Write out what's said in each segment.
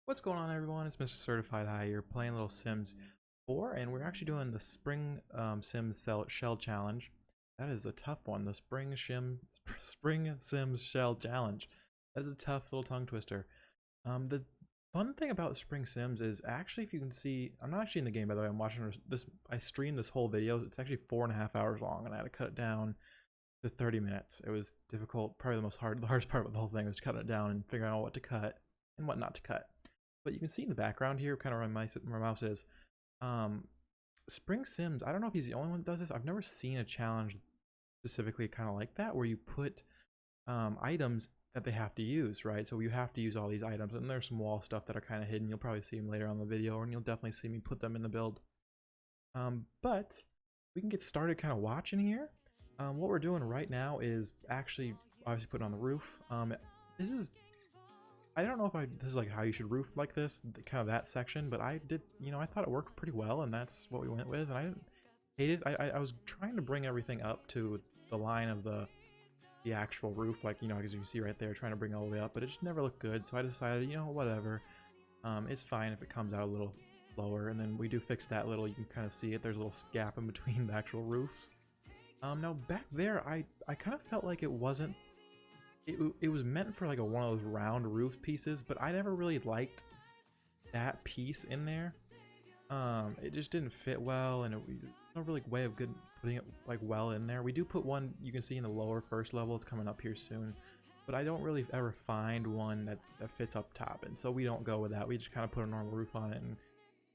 What's going on, everyone? It's MrCertifiedHigh. You're playing a little Sims 4, and we're actually doing the Spring Sims Shell Challenge. That is a tough one. The Spring Sims Shell Challenge. That is a tough little tongue twister. The fun thing about Spring Sims is actually, if you can see, I'm not actually in the game, by the way. I'm watching this. I streamed this whole video. It's actually 4.5 hours long, and I had to cut it down to 30 minutes. It was difficult. Probably the hardest part of the whole thing was cutting it down and figuring out what to cut and what not to cut. But you can see in the background here, kind of where my mouse is. Spring Sims, I don't know if he's the only one that does this. I've never seen a challenge specifically kind of like that, where you put items that they have to use, right? So you have to use all these items, and there's some wall stuff that are kind of hidden. You'll probably see them later on in the video, and you'll definitely see me put them in the build. But we can get started kind of watching here. What we're doing right now is actually obviously putting on the roof. This is, I don't know if this is like how you should roof like this, kind of that section, but I did, I thought it worked pretty well, and that's what we went with, and I didn't hate it. I was trying to bring everything up to the line of the actual roof, like, as you can see right there, trying to bring it all the way up, but it just never looked good, so I decided, whatever. It's fine if it comes out a little lower, and then we do fix that little, you can kind of see it, there's a little gap in between the actual roofs. Now back there, I kind of felt like it wasn't, it was meant for like one of those round roof pieces, but I never really liked that piece in there. It just didn't fit well, and there's no really way of putting it like well in there. We do put one, you can see in the lower first level, it's coming up here soon, but I don't really ever find one that fits up top, and so we don't go with that. We just kind of put a normal roof on it,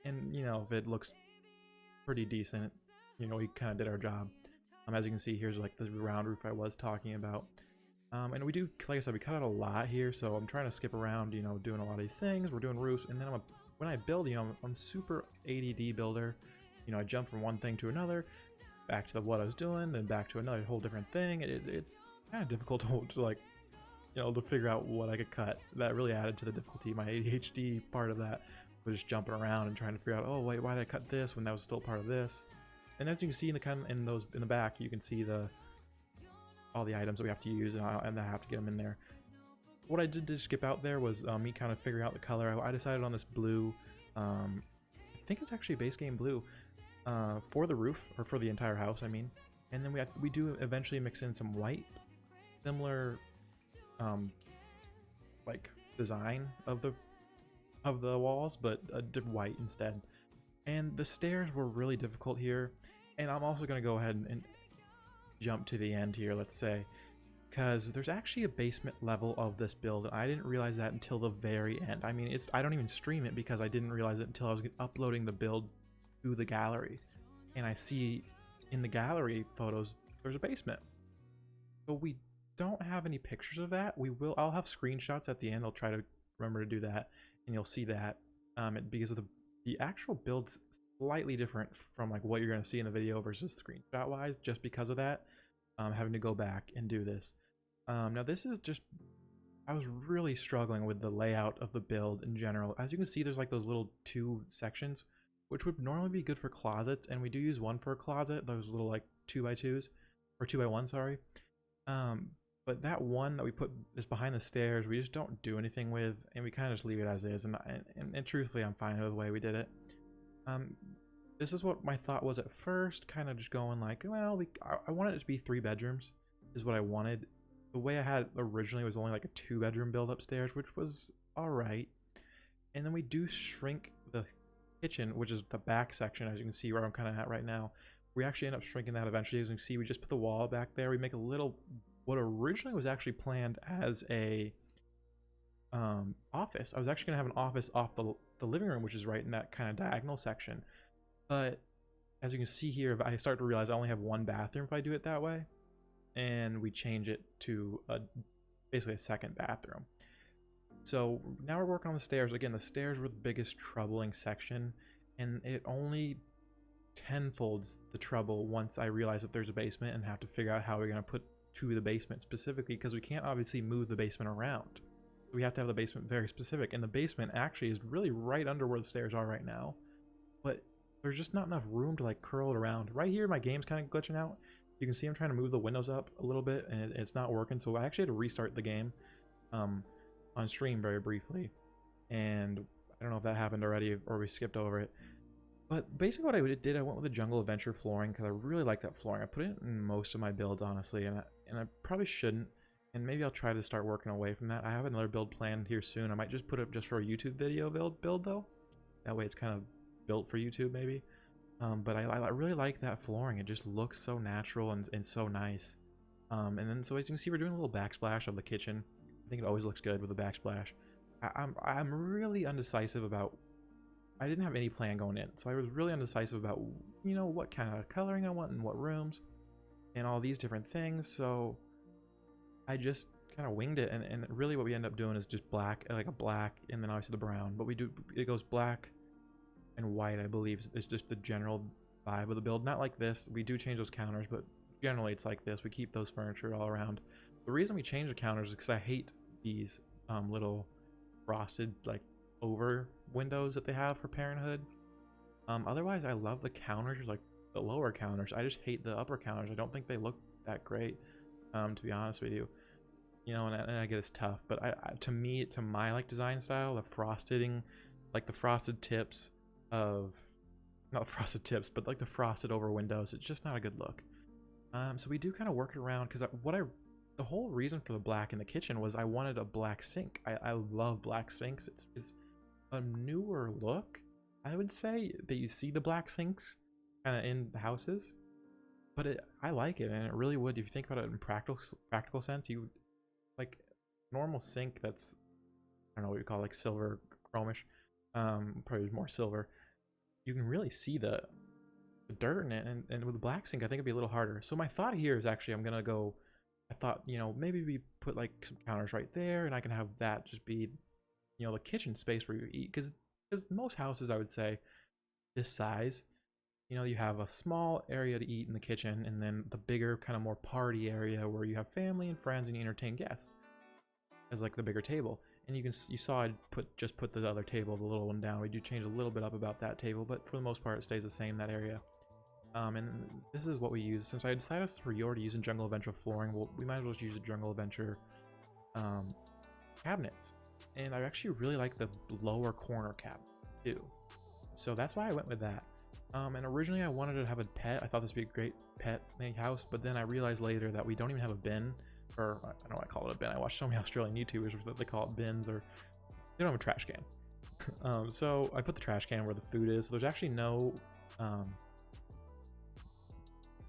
and if it looks pretty decent, we kind of did our job. As you can see, here's like the round roof I was talking about. And we do, like I said, we cut out a lot here, so I'm trying to skip around, doing a lot of these things. We're doing roofs, and then when I build, I'm super ADD builder. I jump from one thing to another, back to what I was doing, then back to another whole different thing. It's kind of difficult to like, to figure out what I could cut. That really added to the difficulty. My ADHD part of that was just jumping around and trying to figure out, oh wait, why did I cut this when that was still part of this? And as you can see in the back, you can see all the items that we have to use, and I have to get them in there. What I did to skip out there was me kind of figuring out the color. I decided on this blue. I think it's actually base game blue for the roof, or for the entire house, I mean. And then we do eventually mix in some white, similar like design of the walls, but white instead. And the stairs were really difficult here, and I'm also going to go ahead and jump to the end here, let's say, because there's actually a basement level of this build, and I didn't realize that until the very end. I mean, I don't even stream it because I didn't realize it until I was uploading the build to the gallery, and I see in the gallery photos there's a basement. But we don't have any pictures of that. I'll have screenshots at the end. I'll try to remember to do that, and you'll see that because of the actual build's slightly different from like what you're going to see in the video versus screenshot wise, just because of that. Having to go back and do this. Now this is just, I was really struggling with the layout of the build in general. As you can see, there's like those little 2 sections, which would normally be good for closets, and we do use one for a closet, those little like 2x2s, or 2x1, sorry. But that one that we put is behind the stairs, we just don't do anything with, and we kind of just leave it as is, and truthfully I'm fine with the way we did it. This is what my thought was at first, kind of just going like, well, I wanted it to be 3 bedrooms is what I wanted. The way I had it originally was only like a 2-bedroom build upstairs, which was all right. And then we do shrink the kitchen, which is the back section, as you can see where I'm kind of at right now. We actually end up shrinking that eventually. As you can see, we just put the wall back there. We make a little, what originally was actually planned as a office. I was actually gonna have an office off the living room, which is right in that kind of diagonal section. But as you can see here, I start to realize I only have 1 bathroom if I do it that way, and we change it to basically a 2nd bathroom. So now we're working on the stairs. Again, the stairs were the biggest troubling section, and it only tenfolds the trouble once I realize that there's a basement and have to figure out how we're going to put to the basement specifically, because we can't obviously move the basement around. We have to have the basement very specific, and the basement actually is really right under where the stairs are right now, but there's just not enough room to like curl it around. Right here my game's kind of glitching out. You can see I'm trying to move the windows up a little bit, and it's not working, so I actually had to restart the game on stream very briefly, and I don't know if that happened already or we skipped over it. But basically what I did, I went with the Jungle Adventure flooring because I really like that flooring. I put it in most of my builds, honestly, and I probably shouldn't. And maybe I'll try to start working away from that. I have another build planned here soon. I might just put it just for a YouTube video build though. That way it's kind of built for YouTube maybe. But I really like that flooring. It just looks so natural and so nice. And then so as you can see, we're doing a little backsplash of the kitchen. I think it always looks good with a backsplash. I'm really undecisive about. I didn't have any plan going in, so I was really undecisive about, you know, what kind of coloring I want in what rooms and all these different things. So I just kind of winged it, and really what we end up doing is just black, like a black, and then obviously the brown. But it goes black and white, I believe. It's just the general vibe of the build. Not like this. We do change those counters, but generally it's like this. We keep those furniture all around. The reason we change the counters is because I hate these little frosted like over windows that they have for Parenthood. Otherwise I love the counters, like the lower counters. I just hate the upper counters. I don't think they look that great, to be honest with you. You know, and I get it's tough, but to my like design style, the frosting, like the frosted tips of, not frosted tips, but like the frosted over windows, it's just not a good look. So we do kind of work it around because the whole reason for the black in the kitchen was I wanted a black sink. I love black sinks. It's a newer look, I would say, that you see the black sinks kind of in the houses, but I like it, and it really would, if you think about it in practical sense, you like normal sink that's, I don't know what you call it, like silver chromish, probably more silver, you can really see the dirt in it, and with the black sink I think it'd be a little harder. So my thought here is actually I thought, you know, maybe we put like some counters right there, and I can have that just be, you know, the kitchen space where you eat, because most houses, I would say, this size, you know, you have a small area to eat in the kitchen, and then the bigger kind of more party area where you have family and friends and you entertain guests as like the bigger table. And you saw I just put the other table, the little one, down. We do change a little bit up about that table, but for the most part it stays the same, that area. And this is what we use. Since I decided for to using Jungle Adventure flooring, we might as well just use the Jungle Adventure cabinets. And I actually really like the lower corner cabinet too, so that's why I went with that. And originally I wanted to have a pet. I thought this would be a great pet house, but then I realized later that we don't even have a bin, or I don't know why I call it a bin. I watched so many Australian YouTubers that they call it bins, or they don't have a trash can. So I put the trash can where the food is. So there's actually no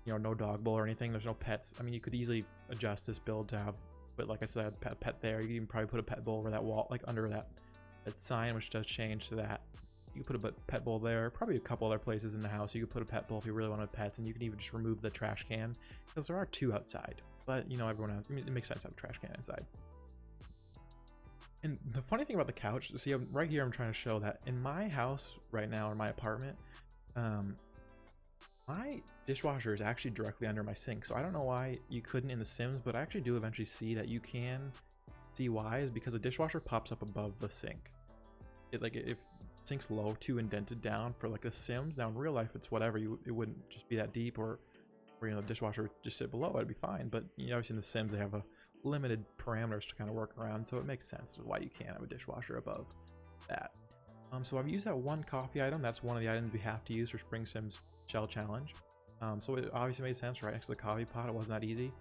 you know, no dog bowl or anything. There's no pets. I mean, you could easily adjust this build to have, but like I said, pet there. You can even probably put a pet bowl over that wall, like under that sign, which does change to that. You could put a pet bowl there. Probably a couple other places in the house you could put a pet bowl if you really wanted pets, and you can even just remove the trash can, because there are two outside. But you know, everyone has, I mean, it makes sense to have a trash can inside. And the funny thing about the couch, see, right here I'm trying to show that in my house right now, in my apartment, my dishwasher is actually directly under my sink. So I don't know why you couldn't in the Sims, but I actually do eventually see that you can see why, is because a dishwasher pops up above the sink. If sink's low, too indented down for like the Sims. Now in real life it's whatever, it wouldn't just be that deep, or you know, the dishwasher would just sit below, it'd be fine. But you know, obviously in the Sims they have a limited parameters to kind of work around, so it makes sense why you can't have a dishwasher above that. So I've used that one coffee item. That's one of the items we have to use for SpringSims Shell Challenge. So it obviously made sense right next to the coffee pot. It wasn't that easy.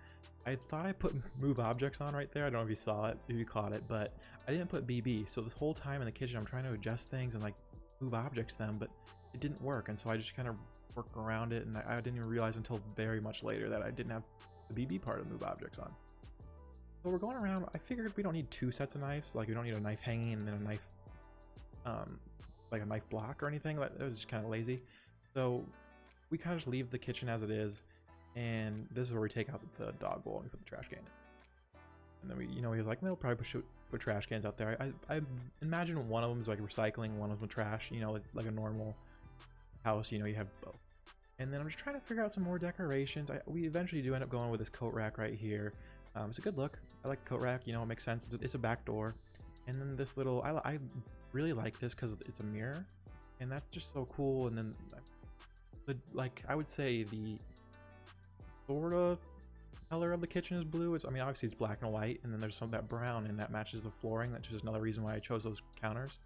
I thought I put move objects on right there. I don't know if you saw it, if you caught it, but I didn't put BB. So this whole time in the kitchen I'm trying to adjust things and like move objects to them, but it didn't work, and so I just kind of worked around it, and I didn't even realize until very much later that I didn't have the BB part of move objects on. So we're going around. I figured we don't need two sets of knives. Like we don't need a knife hanging and then a knife like a knife block or anything. That was just kind of lazy. So we kind of just leave the kitchen as it is, and this is where we take out the dog bowl and we put the trash can in. And then we like, we'll probably put trash cans out there. I imagine one of them is like recycling, one of them trash, you know, like a normal house, you know, you have both. And then I'm just trying to figure out some more decorations. We eventually do end up going with this coat rack right here. It's a good look. I like coat rack, you know, it makes sense. It's a back door. And then this little, I really like this because it's a mirror, and that's just so cool. And then like I would say the sort of color of the kitchen is blue. I mean, obviously it's black and white, and then there's some of that brown, and that matches the flooring. That's just another reason why I chose those counters.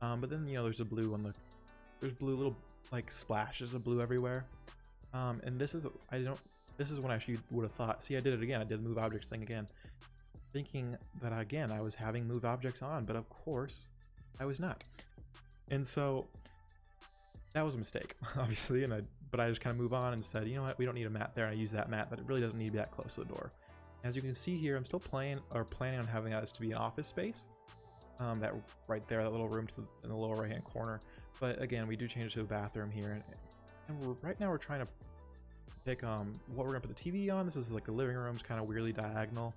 But then, you know, there's a blue on the, there's blue little like splashes of blue everywhere. And this is, this is when I actually would have thought, see, I did it again. I did the move objects thing again, thinking that again, I was having move objects on, but of course I was not. And so that was a mistake, obviously. But I just kind of move on and said, you know what, we don't need a mat there. I use that mat, but it really doesn't need to be that close to the door. As you can see here, I'm still planning on having this to be an office space. That right there, that little room in the lower right hand corner. But again, we do change it to a bathroom here, and right now we're trying to pick what we're gonna put the TV on. This is like the living room's kind of weirdly diagonal,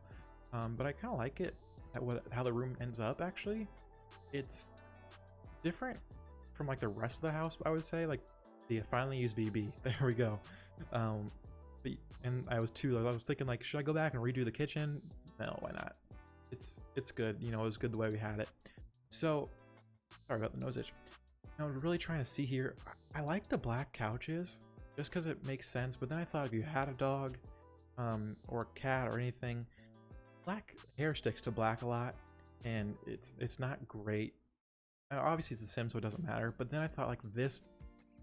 but I kind of like it how the room ends up. Actually, it's different from like the rest of the house, I would say. Like, they finally used BB. There we go. And I was thinking, like, should I go back and redo the kitchen? No, why not? It's good. You know, it was good the way we had it. So sorry about the nose itch. Now, I'm really trying to see here. I like the black couches just because it makes sense. But then I thought if you had a dog, or a cat or anything, black hair sticks to black a lot, and it's not great. Obviously, it's a sim, so it doesn't matter. But then I thought, like, this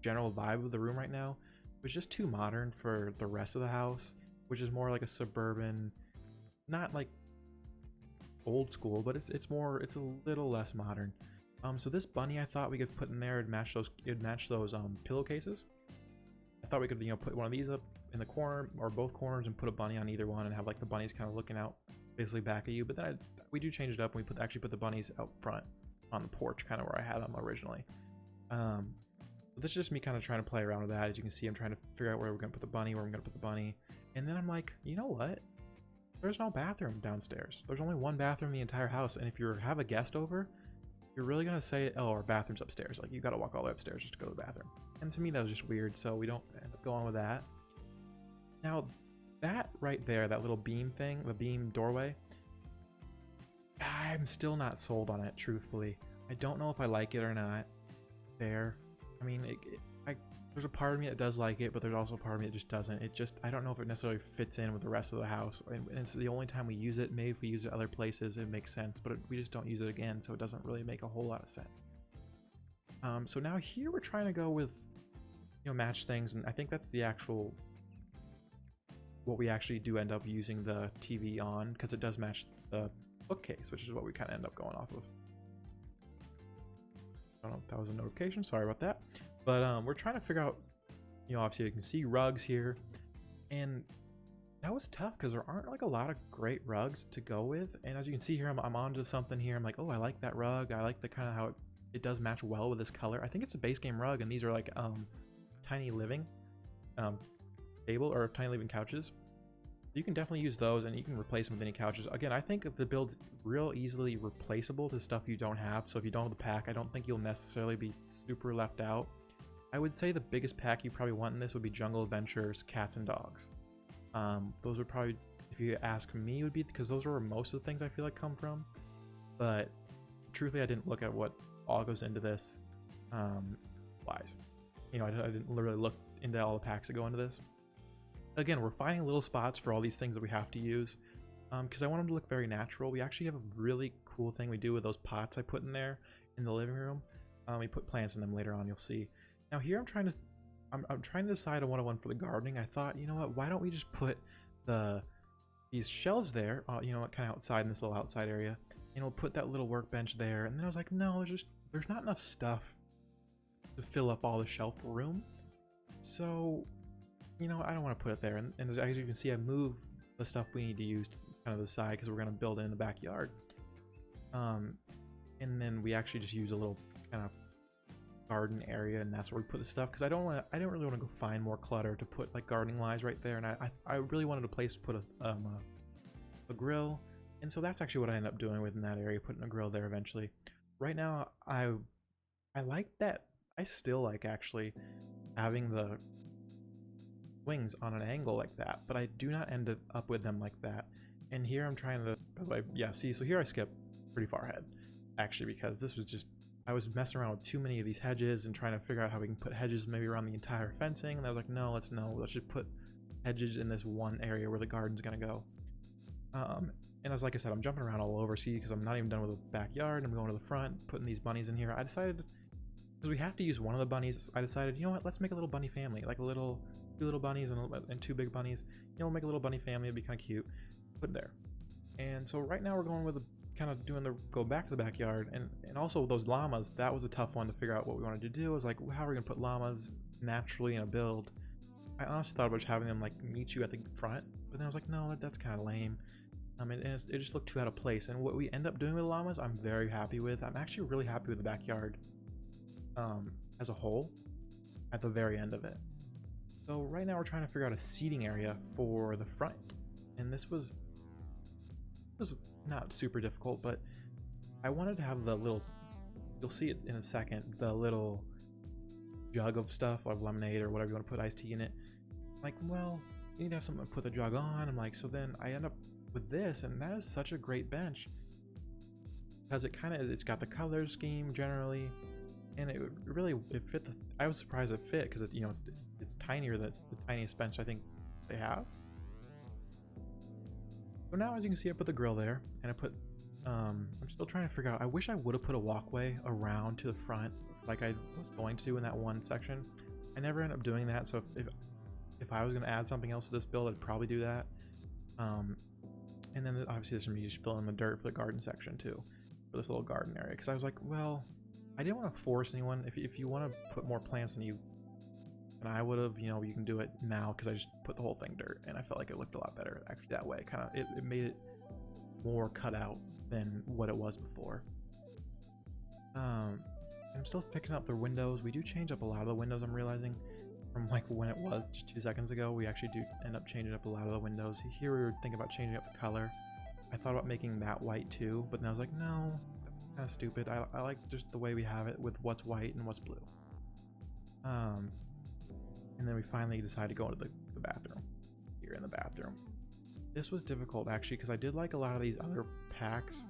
general vibe of the room right now was just too modern for the rest of the house, which is more like a suburban, not like old school, but it's a little less modern. So this bunny, I thought we could put in there and match those pillowcases. I thought we could, you know, put one of these up in the corner or both corners and put a bunny on either one and have like the bunnies kind of looking out basically back at you. But then we do change it up and we actually put the bunnies out front on the porch, kind of where I had them originally. But this is just me kind of trying to play around with that. As you can see, I'm trying to figure out where we're gonna put the bunny, and then I'm like, you know what? There's no bathroom downstairs. There's only one bathroom in the entire house, and if you have a guest over, you're really gonna say, oh, our bathroom's upstairs. Like, you gotta walk all the way upstairs just to go to the bathroom. And to me, that was just weird, so we don't end up going with that. Now, that right there, that little beam thing, the beam doorway, I'm still not sold on it, truthfully. I don't know if I like it or not. There. I mean, there's a part of me that does like it, but there's also a part of me that just doesn't. I don't know if it necessarily fits in with the rest of the house. And it's the only time we use it. Maybe if we use it other places, it makes sense, but we just don't use it again, so it doesn't really make a whole lot of sense. So now here we're trying to go with, you know, match things, and I think that's the actual, what we actually do end up using the TV on, because it does match the bookcase, which is what we kind of end up going off of. I don't know if that was a notification, sorry about that. But we're trying to figure out, you know, obviously you can see rugs here, and that was tough because there aren't like a lot of great rugs to go with. And as you can see here, I'm onto something here. I'm like, oh, I like that rug. I like the kind of how it does match well with this color. I think it's a base game rug, and these are like tiny living table or tiny living couches. You can definitely use those, and you can replace them with any couches. Again, I think the build's real easily replaceable to stuff you don't have. So if you don't have the pack, I don't think you'll necessarily be super left out. I would say the biggest pack you probably want in this would be Jungle Adventures, Cats and Dogs. Those would probably, if you ask me, would be, because those are where most of the things I feel like come from. But truthfully, I didn't look at what all goes into this wise. You know, I didn't literally look into all the packs that go into this. Again, we're finding little spots for all these things that we have to use, because I want them to look very natural. We actually have a really cool thing we do with those pots I put in there in the living room. We put plants in them later on, you'll see. Now here I'm trying to decide on what I want for the gardening. I thought, you know what, why don't we just put these shelves there, you know, kind of outside in this little outside area, and we'll put that little workbench there. And then I was like, no, there's not enough stuff to fill up all the shelf room. So, you know, I don't want to put it there. And as you can see, I moved the stuff we need to use to kind of the side because we're going to build it in the backyard. And then we actually just use a little kind of garden area, and that's where we put the stuff, because I don't really want to go find more clutter to put like gardening lines right there. And I really wanted a place to put a grill, and so that's actually what I ended up doing within that area, putting a grill there eventually. Right now, I like that. I still like actually having the wings on an angle like that, but I do not end up with them like that. And here I'm trying to, by the way, yeah, see, so here I skipped pretty far ahead actually, because this was just, I was messing around with too many of these hedges and trying to figure out how we can put hedges maybe around the entire fencing, and I was like, no, let's just put hedges in this one area where the garden's gonna go. And as like I said, I'm jumping around all over, see, because I'm not even done with the backyard. I'm going to the front, putting these bunnies in here. I decided, because we have to use one of the bunnies, I decided, you know what, let's make a little bunny family, like two little bunnies and two big bunnies. You know, we'll make a little bunny family. It'd be kind of cute. Put it there. And so right now we're going with kind of doing go back to the backyard, and also those llamas. That was a tough one to figure out what we wanted to do. It was like, how are we gonna put llamas naturally in a build? I honestly thought about just having them like meet you at the front, but then I was like, no, that's kind of lame. It just looked too out of place. And what we end up doing with llamas, I'm very happy with. I'm actually really happy with the backyard as a whole at the very end of it. So right now we're trying to figure out a seating area for the front, and this was not super difficult, but I wanted to have the little, you'll see it in a second, the little jug of stuff, of lemonade or whatever you want to put iced tea in it. Like, well, you need to have something to put the jug on. I'm like, so then I end up with this, and that is such a great bench because it's got the color scheme generally, and it fit I was surprised it fit because it's tinier. That's the tiniest bench I think they have. So now, as you can see, I put the grill there, and I put, I'm still trying to figure out, I wish I would have put a walkway around to the front like I was going to in that one section. I never end up doing that, so if I was going to add something else to this build, I'd probably do that. And then obviously there's some just filling the dirt for the garden section too, for this little garden area, because I was like, well, I didn't want to force anyone. If you want to put more plants than I would have, you can do it now, because I just put the whole thing dirt, and I felt like it looked a lot better actually that way. Kind of, it made it more cut out than what it was before. I'm still fixing up the windows. We do change up a lot of the windows, I'm realizing, from like when it was just 2 seconds ago. We actually do end up changing up a lot of the windows. Here we were thinking about changing up the color. I thought about making that white too, but then I was like, no, that's kind of stupid. I like just the way we have it with what's white and what's blue. And then we finally decided to go into the bathroom. Here in the bathroom. This was difficult actually, because I did like a lot of these other packs.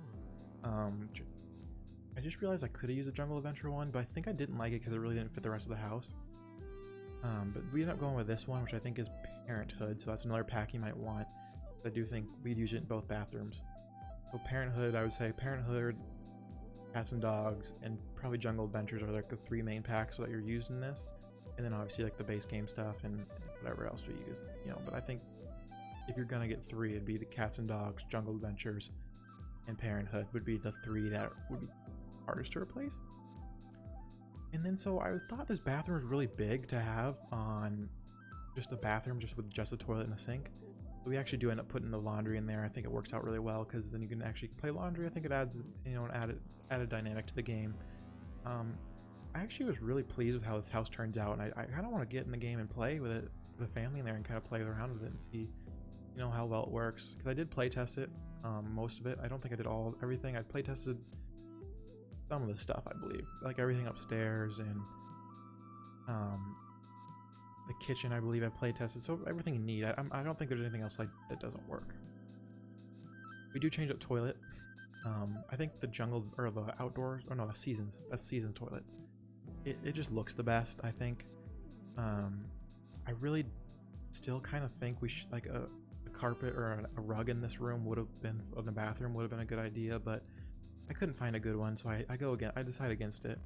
I just realized I could have used a Jungle Adventure one, but I think I didn't like it because it really didn't fit the rest of the house. But we ended up going with this one, which I think is Parenthood, so that's another pack you might want. I do think we'd use it in both bathrooms. So Parenthood, I would say Parenthood, Cats and Dogs, and probably Jungle Adventures are like the 3 main packs that you're used in this. And then obviously like the base game stuff and whatever else we use, but I think if you're gonna get 3, it'd be the Cats and Dogs, Jungle Adventures, and Parenthood would be the 3 that would be hardest to replace. And then so I thought this bathroom was really big to have on just a bathroom, just with just a toilet and a sink. So we actually do end up putting the laundry in there. I think it works out really well because then you can actually play laundry. I think it adds, an added dynamic to the game. I actually was really pleased with how this house turns out, and I kind of want to get in the game and play with it, with the family in there, and kind of play around with it and see, how well it works. Because I did play test it, most of it. I don't think I did everything. I play tested some of the stuff, I believe, like everything upstairs and the kitchen. I believe I play tested, so everything you need. I don't think there's anything else that doesn't work. We do change up toilet. I think the jungle or the outdoors, or no, that's seasons toilet. It just looks the best, I think. I really still kind of think we should, like a carpet or a rug in this room would have been, in the bathroom would have been a good idea, but I couldn't find a good one, so I decide against it.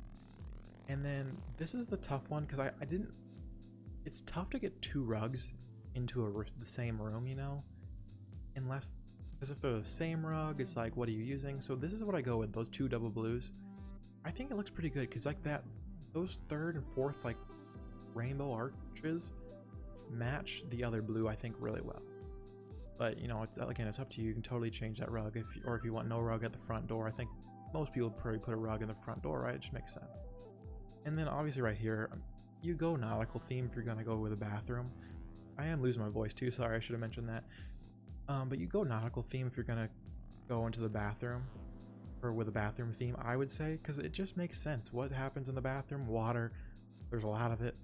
And then this is the tough one, because I didn't, it's tough to get 2 rugs into the same room, unless, because if they're the same rug, it's like, what are you using? So this is what I go with, those 2 double blues. I think it looks pretty good, because like those 3rd and 4th like rainbow arches match the other blue, I think, really well. But it's up to you. You can totally change that rug if you want no rug at the front door. I think most people would probably put a rug in the front door, right? It just makes sense. And then obviously right here, you go nautical theme if you're gonna go with a bathroom. I am losing my voice too. Sorry, I should have mentioned that. But you go nautical theme if you're gonna go into the bathroom, or with a bathroom theme, I would say, because it just makes sense. What happens in the bathroom? Water. There's a lot of it.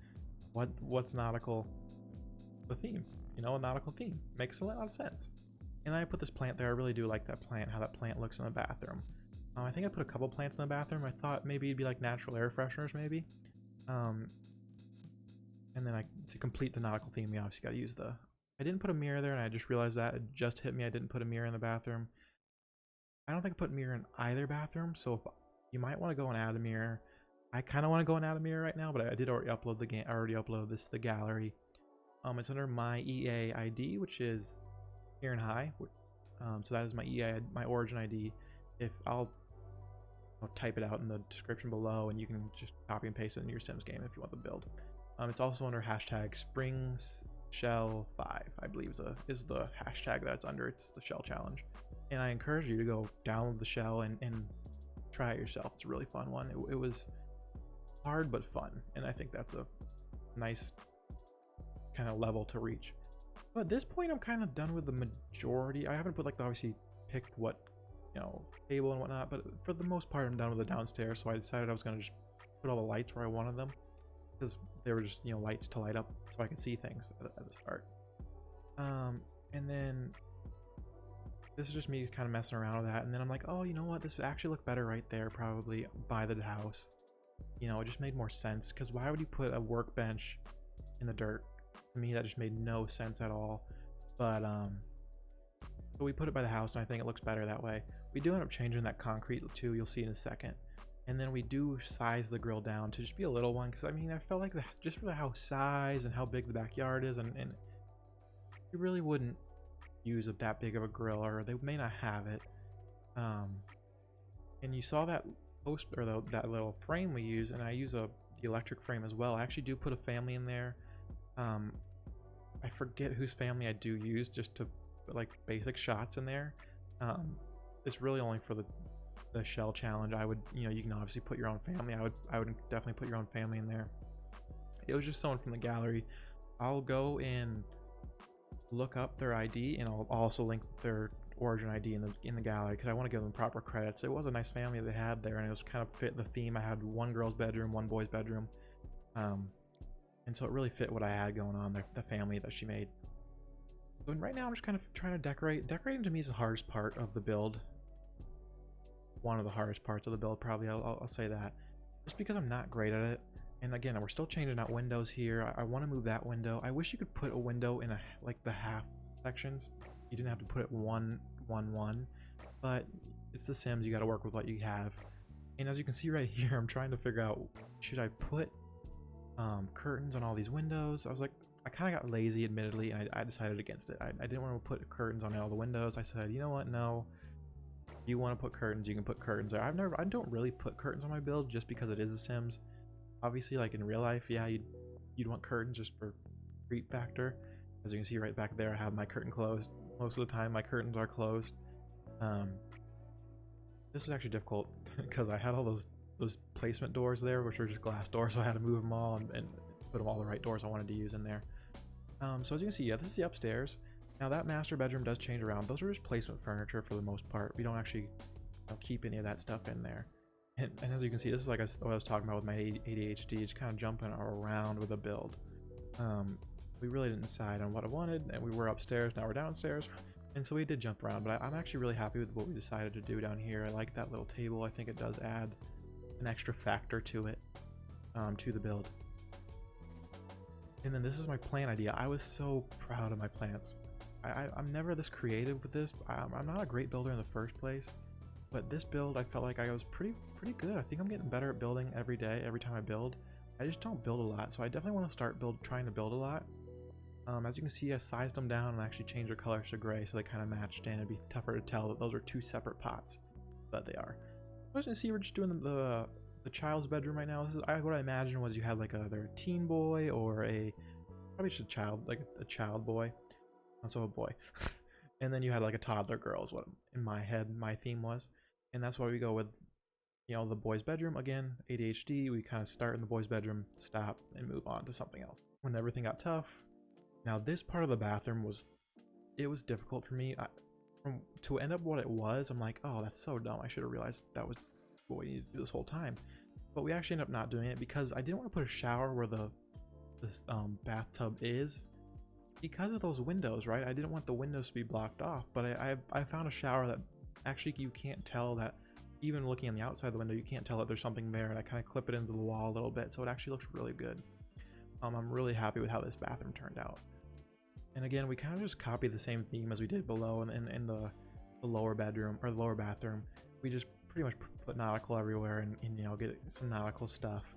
What's nautical? The theme. A nautical theme makes a lot of sense. And I put this plant there. I really do like that plant, how that plant looks in the bathroom. I think I put a couple plants in the bathroom. I thought maybe it'd be like natural air fresheners, maybe. And then to complete the nautical theme, we obviously got to use I didn't put a mirror there, and I just realized that. It just hit me. I didn't put a mirror in the bathroom. I don't think I put mirror in either bathroom, so if you might want to go and add a mirror. I kind of want to go and add a mirror right now, but I did already upload the game. I already uploaded this to the gallery. It's under my EA ID, which is KierynHigh. So that is my EA, my origin ID. If I'll type it out in the description below, and you can just copy and paste it in your Sims game if you want the build. It's also under hashtag SpringShell5, I believe is the hashtag that's under. It's the shell challenge, and I encourage you to go download the shell and try it yourself. It's a really fun one. It was hard but fun, and I think that's a nice kind of level to reach. But at this point, I'm kind of done with the majority. I haven't put like obviously picked what table and whatnot, but for the most part, I'm done with the downstairs. So I decided I was gonna just put all the lights where I wanted them, because they were just lights to light up so I could see things at the start. And then this is just me kind of messing around with that, and then I'm like, oh, you know what, this would actually look better right there, probably by the house. It just made more sense, because why would you put a workbench in the dirt? To me, that just made no sense at all. But so we put it by the house, and I think it looks better that way. We do end up changing that concrete too, you'll see in a second. And then we do size the grill down to just be a little one, because I mean, I felt like just for the house size and how big the backyard is, and you really wouldn't use that big of a grill, or they may not have it. And you saw that post, or that little frame we use, and I use the electric frame as well. I actually do put a family in there. I forget whose family I do use, just to put like basic shots in there. It's really only for the shell challenge. I would, you can obviously put your own family. I would definitely put your own family in there. It was just someone from the gallery. I'll go and look up their ID, and I'll also link their origin ID in the gallery, because I want to give them proper credits. It was a nice family they had there, and it was kind of fit the theme. I had one girl's bedroom, one boy's bedroom, and so it really fit what I had going on, the family that she made. So right now I'm just kind of trying to decorate. Decorating to me is the hardest part of the build. One of the hardest parts of the build, probably. I'll say that, just because I'm not great at it. And again, we're still changing out windows here. I want to move that window. I wish you could put a window in like the half sections. You didn't have to put it one, but it's the Sims. You got to work with what you have. And as you can see right here, I'm trying to figure out, should I put curtains on all these windows? I was like, I kind of got lazy, admittedly, and I decided against it. I didn't want to put curtains on all the windows. I said, you know what, no. If you want to put curtains, you can put curtains there. I don't really put curtains on my build, just because it is The Sims. Obviously, like in real life, yeah, you'd want curtains just for creep factor. As you can see right back there, I have my curtain closed. Most of the time, my curtains are closed. This was actually difficult because I had all those placement doors there, which were just glass doors, so I had to move them all and put them all the right doors I wanted to use in there. So as you can see, yeah, this is the upstairs. Now that master bedroom does change around. Those are just placement furniture for the most part. We don't actually keep any of that stuff in there. And as you can see, this is like what I was talking about with my ADHD. It's kind of jumping around with a build. We really didn't decide on what I wanted, and we were upstairs, now we're downstairs. And so we did jump around, but I'm actually really happy with what we decided to do down here. I like that little table. I think it does add an extra factor to it, to the build. And then this is my plant idea. I was so proud of my plants. I'm never this creative with this. I'm not a great builder in the first place, but this build, I felt like I was pretty good. I think I'm getting better at building every day, every time I build. I just don't build a lot, so I definitely want to start trying to build a lot. As you can see, I sized them down and actually changed their colors to gray, so they kind of matched in. It'd be tougher to tell that those are two separate pots, but they are. As you can see, we're just doing the child's bedroom right now. This is what I imagined was you had like either a teen boy or probably just a child, like a child boy. So a boy. And then you had like a toddler girl is what in my head my theme was. And that's why we go with, the boy's bedroom. Again, ADHD, we kind of start in the boy's bedroom, stop, and move on to something else. When everything got tough. Now this part of the bathroom was difficult for me. To end up what it was, I'm like, oh, that's so dumb. I should have realized that was what we needed to do this whole time. But we actually ended up not doing it because I didn't want to put a shower where this bathtub is. Because of those windows, right? I didn't want the windows to be blocked off, but I found a shower that actually you can't tell that, even looking on the outside of the window, you can't tell that there's something there, and I kind of clip it into the wall a little bit, so it actually looks really good. I'm really happy with how this bathroom turned out. And again, we kind of just copied the same theme as we did below and in the the lower bedroom or the lower bathroom, we just pretty much put nautical everywhere and you know, get some nautical stuff.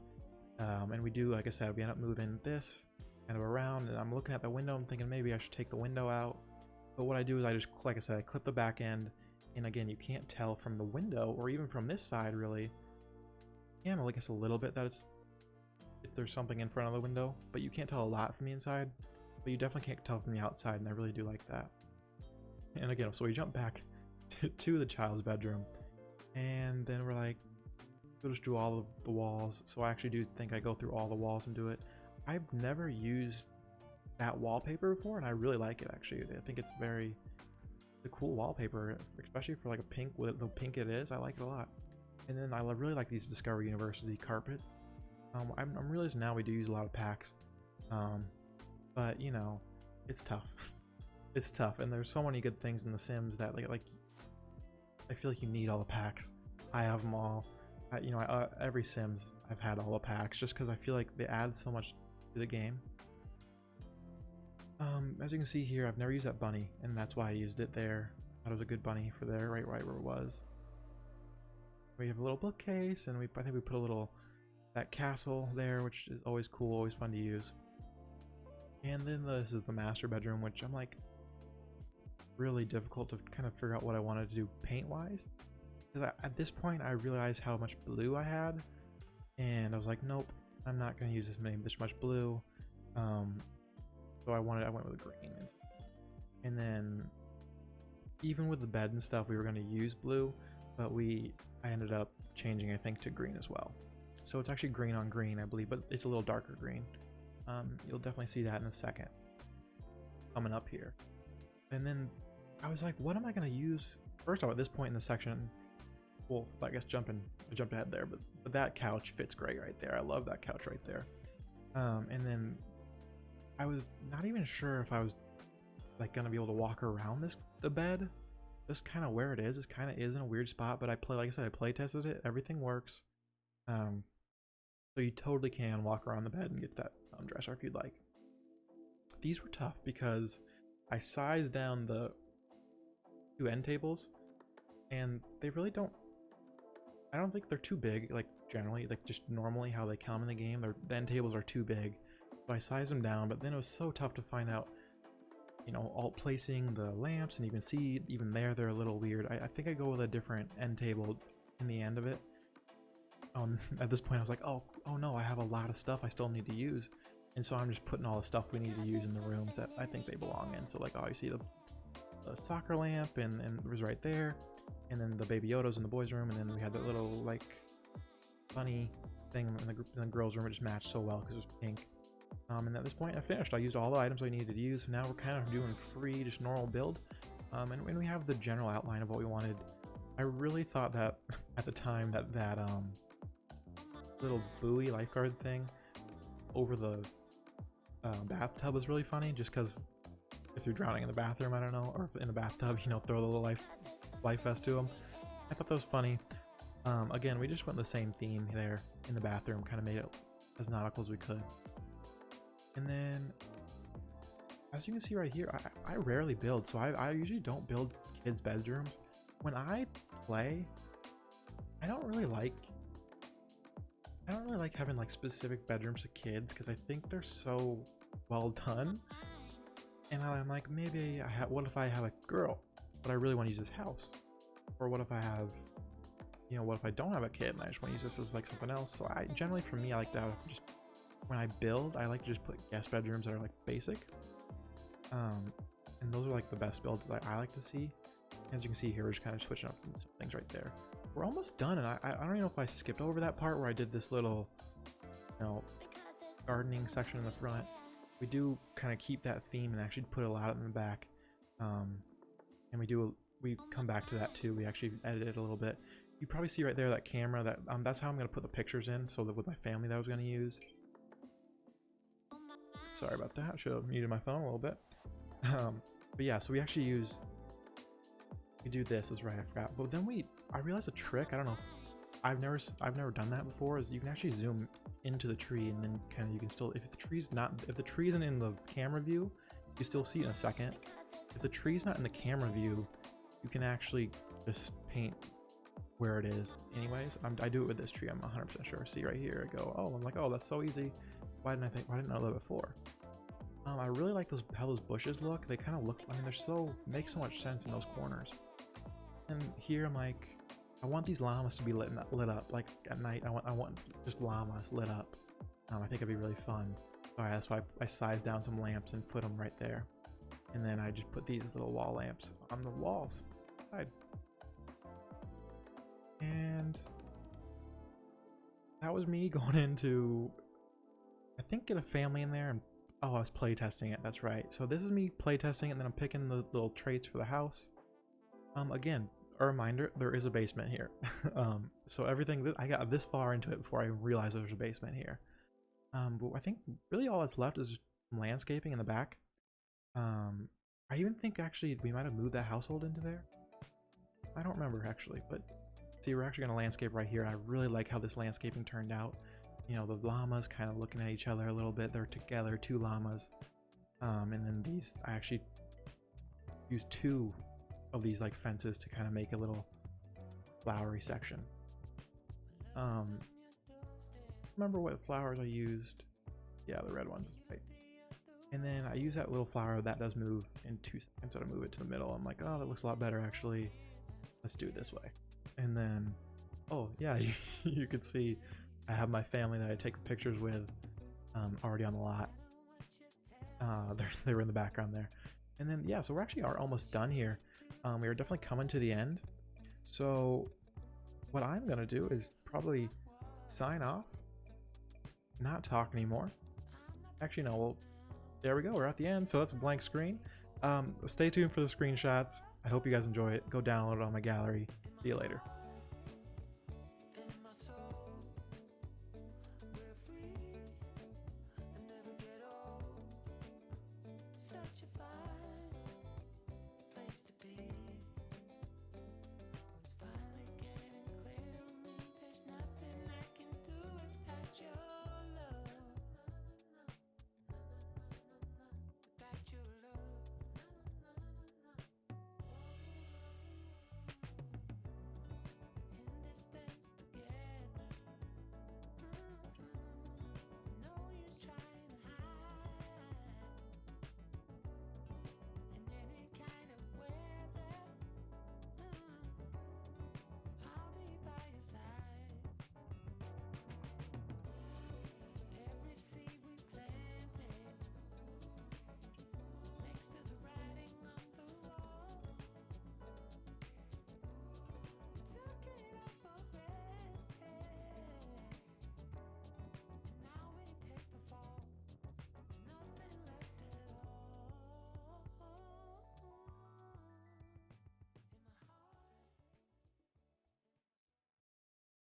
And we do, like I said, we end up moving this kind of around, and I'm looking at the window, I'm thinking maybe I should take the window out. But what I do is I just, like I said, I clip the back end, and again, you can't tell from the window or even from this side really. You can, I guess, a little bit that it's, if there's something in front of the window, but you can't tell a lot from the inside. But you definitely can't tell from the outside, and I really do like that. And again, so we jump back to the child's bedroom, and then we're like, we'll just do all of the walls. So I actually do think I go through all the walls and do it. I've never used that wallpaper before, and I really like it actually. I think it's a cool wallpaper, especially for like a pink, with the pink it is. I like it a lot. And then I really like these Discovery University carpets. I'm realizing now we do use a lot of packs, but you know, it's tough. It's tough, and there's so many good things in the Sims that like I feel like you need all the packs. I have them all. You know, every Sims I've had all the packs just because I feel like they add so much to the game. As you can see here, I've never used that bunny, and that's why I used it there. I thought it was a good bunny for there, right where it was. We have a little bookcase, and I think we put a little, that castle there, which is always cool, always fun to use. And then this is the master bedroom, which I'm like really difficult to kind of figure out what I wanted to do paint wise, because at this point I realized how much blue I had, and I was like, nope, I'm not going to use this much blue. So I went with green, and then even with the bed and stuff we were going to use blue, but I ended up changing, I think, to green as well. So it's actually green on green, I believe, but it's a little darker green. You'll definitely see that in a second coming up here. And then I was like, what am I going to use? First off, at this point in the section, well, I guess I jumped ahead there, but that couch fits great right there. I love that couch right there. And then I was not even sure if I was like going to be able to walk around the bed, just kind of where it is. It kind of is in a weird spot, but like I said, I play tested it. Everything works. So you totally can walk around the bed and get that dresser if you'd like. These were tough because I sized down the 2 end tables, and they really don't, I don't think they're too big, like generally, like just normally how they come in the game. The end tables are too big, so I sized them down, but then it was so tough to find out, you know, all placing the lamps, and you can see even there they're a little weird. I think I go with a different end table in the end of it. At this point I was like, oh no, I have a lot of stuff I still need to use, and so I'm just putting all the stuff we need to use in the rooms that I think they belong in. So like, oh, you see the soccer lamp and it was right there, and then the Baby Yoda's in the boys' room, and then we had that little like funny thing in the girls' room. It just matched so well because it was pink. And at this point I finished. I used all the items I needed to use. So now we're kind of doing free, just normal build, and when we have the general outline of what we wanted. I really thought that at the time that little buoy lifeguard thing over the bathtub was really funny, just because if you're drowning in the bathroom, I don't know, or in the bathtub, you know, throw the little life vest to them. I thought that was funny. Again, we just went the same theme there in the bathroom, kind of made it as nautical as we could. And then, as you can see right here, I rarely build, so I usually don't build kids' bedrooms. When I play, I don't really like having like specific bedrooms to kids, because I think they're so well done. And I'm like, maybe what if I have a girl, but I really want to use this house? Or what if I have, you know, what if I don't have a kid and I just want to use this as like something else? So I generally, for me, I like to have just, when I build, I like to just put guest bedrooms that are like basic. And those are like the best builds that I like to see. As you can see here, we're just kind of switching up some things right there. We're almost done, and I don't even know if I skipped over that part where I did this little, you know, gardening section in the front. We do kind of keep that theme and actually put a lot in the back, and we come back to that too. We actually edit it a little bit. You probably see right there that camera, that that's how I'm going to put the pictures in, so that with my family that I was going to use. Sorry about that, I should have muted my phone a little bit. But yeah, so we actually we do this, is right, I forgot. But then I realized a trick, I don't know, I've never done that before, is you can actually zoom into the tree, and then kind of you can still, if the tree isn't in the camera view, you still see it in a second. If the tree's not in the camera view, you can actually just paint where it is anyways. I do it with this tree, I'm 100% sure. See right here, I go, oh, I'm like, oh, that's so easy. Why didn't I know that before? I really like how those bushes look. They kind of look, I mean, make so much sense in those corners. And here I'm like, I want these llamas to be lit up. Like at night, I want just llamas lit up. I think it'd be really fun. Alright, that's why I sized down some lamps and put them right there. And then I just put these little wall lamps on the walls. And that was me going into, I think, get a family in there. And oh, I was playtesting it. That's right. So this is me playtesting it, and then I'm picking the little traits for the house. Again, a reminder, there is a basement here. So everything, I got this far into it before I realized there was a basement here. But I think really all that's left is just landscaping in the back. I even think actually we might have moved that household into there. I don't remember actually, but see, we're actually going to landscape right here. I really like how this landscaping turned out. You know, the llamas kind of looking at each other a little bit. They're together, 2 llamas. And then these, I actually used 2 of these like fences to kind of make a little flowery section. Remember what flowers I used? Yeah, the red ones, right? And then I use that little flower that does move in 2 seconds. So I move it to the middle. I'm like, oh, that looks a lot better actually. Let's do it this way. And then, oh yeah, you could see I have my family that I take pictures with already on the lot. They were in the background there. And then, yeah, so we're actually almost done here. We are definitely coming to the end. So what I'm going to do is probably sign off, not talk anymore. Actually, no, well, there we go. We're at the end. So that's a blank screen. Stay tuned for the screenshots. I hope you guys enjoy it. Go download it on my gallery. See you later.